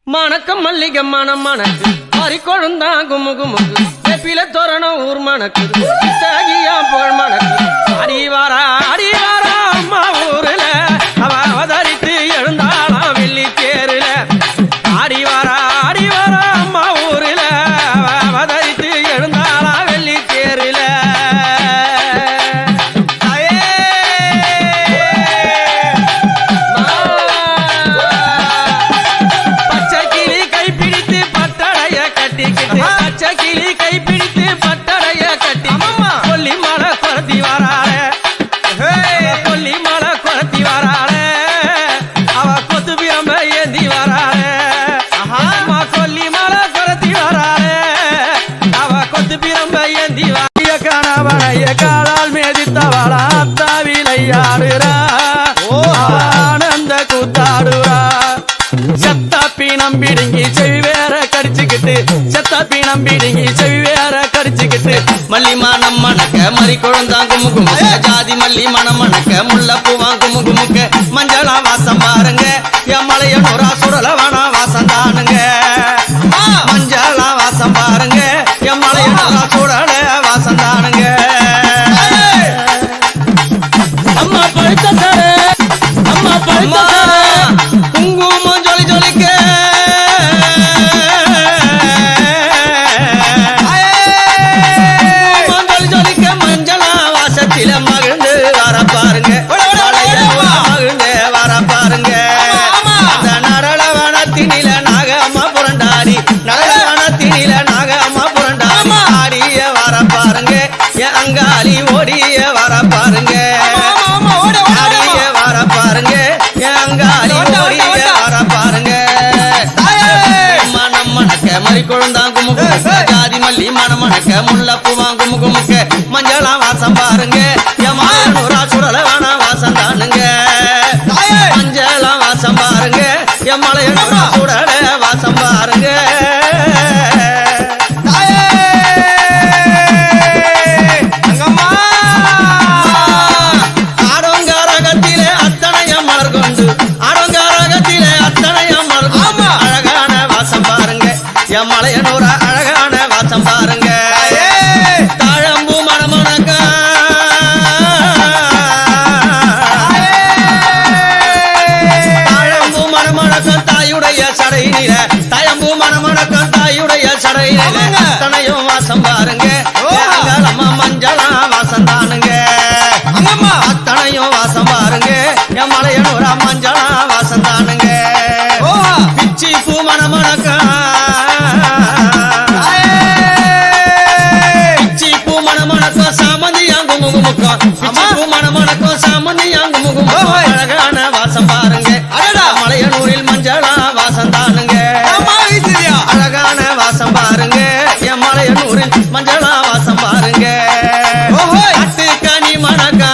மணக்கம் மல்லிகை மனம் மணக்கு மறிக்கொழுந்தா குமுகுமுக்கு வெப்பில தோரணம் ஊர் மணக்கு சாகியா புகழ் மணக்கு அடிவாரா அம்மா ஊருல அவ அவதரித்து எழுந்தாளாம் வெள்ளி தேருல அடிவாரா அம்மா ஊருல அவ அவதரித்து எழுந்தாளாம் வெள்ளி தேருல கிளி கைப்பிடித்து பட்டடைய கட்டி கொல்லி மலை குறத்தி வராளே கொல்லி மலை குறத்தி வராளே அவ கொத்து பிரம்ப ஏந்தி வராளே அம்மா கொல்லி மலை குறத்தி வராளே அவ கொத்து பிரம்ப ஏந்தி வாரிய கணவனைய காலால் மேதித்தவளா அத்தா விளையாடுறா ஆனந்த கூத்தாடுறா செத்தாப்பி நம்பிடுங்கி செவ்வேற கடிச்சுக்கிட்டு செத்தாப்பி நம்பிடுங்கி செவ்வேற கடிச்சுக்கிட்டு மல்லி மனம் மணக்க மறி கொழுந்தாங்க முகுமுக்க ஜாதி மல்லி மனம் மணக்க முல்லைப்பூ வாங்கு முகுமுக்க மஞ்சளா வாசம் பாருங்க என் மலைய நூறா சுடல வானா வாசம் தானுங்க மஞ்சளா வாசம் பாருங்க என் மலைய நூறா சுடல வாசம் தானுங்க அம்மா பழுத்த சாரு அம்மா பழுத்த குங்குமம் ஜொலி ஜொலிக்க மஞ்சளா வாசத்தில மகிழ்ந்து வர பாருங்க மகிழ்ந்து வர பாருங்க அந்த நடலவனத்தினில நாகம்மா புரண்டாடி நடலவனத்தினில நாகம்மா புரண்டாடி ஆடிய வர பாருங்க என் அங்காளி ஓடிய வர பாருங்க ஆடிய வர பாருங்க என் அங்காளி ஓடிய வர பாருங்க மனம் மணக்க மறி கொழுந்தாங்க முகுமுக்க ஜாதி மல்லி மனம் மணக்க முல்லைப்பூ வாங்கு முகுமுக்க மஞ்சளா வாசம் பாருங்க என் மானூரா சுடல வானா வாசம் தானுங்க மஞ்சளா வாசம் பாருங்க என் மலையனூரா சுடல வாசம் பாருங்க ஆடோங்காரகத்திலே அத்தனையம் மலர் கொண்டு ஆடோங்காரகத்திலே அத்தனையம் மலர் கொண்டு அழகான வாசம் பாருங்க என் மலையனூரா அழகான வாசம் பாருங்க தாழம்பூ மணமணக்க தாழம்பூ மணமணக்கம் தாயுடைய சடையில தாயம்பூ மணமணக்கம் தாயுடைய சடையில அத்தனையும் வாசம் பாருங்க அம்மா மஞ்சளா வாசம் தானுங்க அத்தனையும் வாசம் பாருங்க என் மலையனூரா மஞ்சளா வாசம் தானுங்க பிச்சி பூ மணமணக்க பிச்சி பூ மணமணக்கம் சாமந்தி அங்கு முகுமுக்கம் பிச்சி பூ மணமணக்கம் சாமந்தி அங்கு முகுமுக்கம் அழகான வாசம் பாருங்க மலையனூரில் மஞ்சளா வாசம் தானுங்க அழகான வாசம் பாருங்க என் மலையனூரில் மஞ்சளா வாசம் பாருங்க அட்டு கனி மணக்கா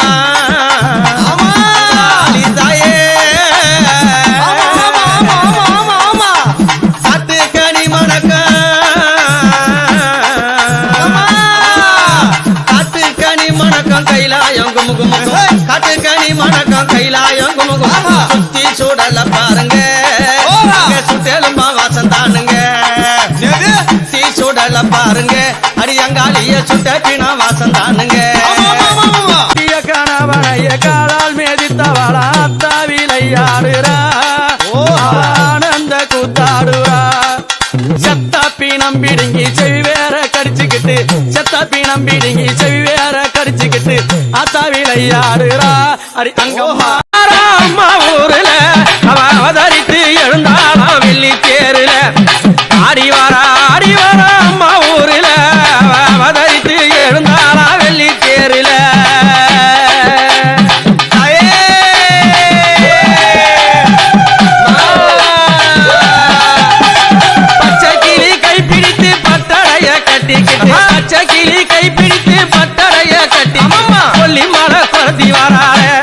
கைலாயம் குமுகுமுகம் காட்டு கனி மணக்கம் கைலாயம் குமுகுமுகம் சுத்தி சூடல பாருங்க சுட்டெலும்பா வாசம் தானுங்க சுத்தி சூடல பாருங்க அடியங்காலிய சுட்ட பினா வாசம் தானுங்க கணவனைய காலால் மேதித்தவளா அத்தா விளையாடுறா ஆனந்த கூத்தாடுறா செத்தாப்பி நம்பிடுங்கி செவ்வேற கடிச்சுக்கிட்டு செத்தாப்பி நம்பிடுங்கி செவ்வேற கடிச்சுக்கிட்டு அத்தா விளையாடுறா அடி அம்மா ஊருல அவ அவதரித்து எழுந்தாளாம் வெள்ளி தேருல ஆடிவாரா அம்மா ஊருல அவ அவதரித்து எழுந்தாளாம் வெள்ளி தேருல பச்சை கிளி கைப்பிடித்து பட்டடைய கட்டி கொல்லி மலை குறத்தி வராளே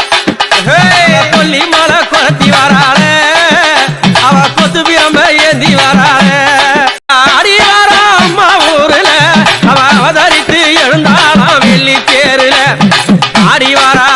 கொல்லி மலை குறத்தி வராளே அவ கொத்து பிரம்ப ஏந்தி வராளே அடிவாரா அம்மா ஊருல அவ அவதரித்து எழுந்தாளாம் வெள்ளி தேருல ஆடிவாரா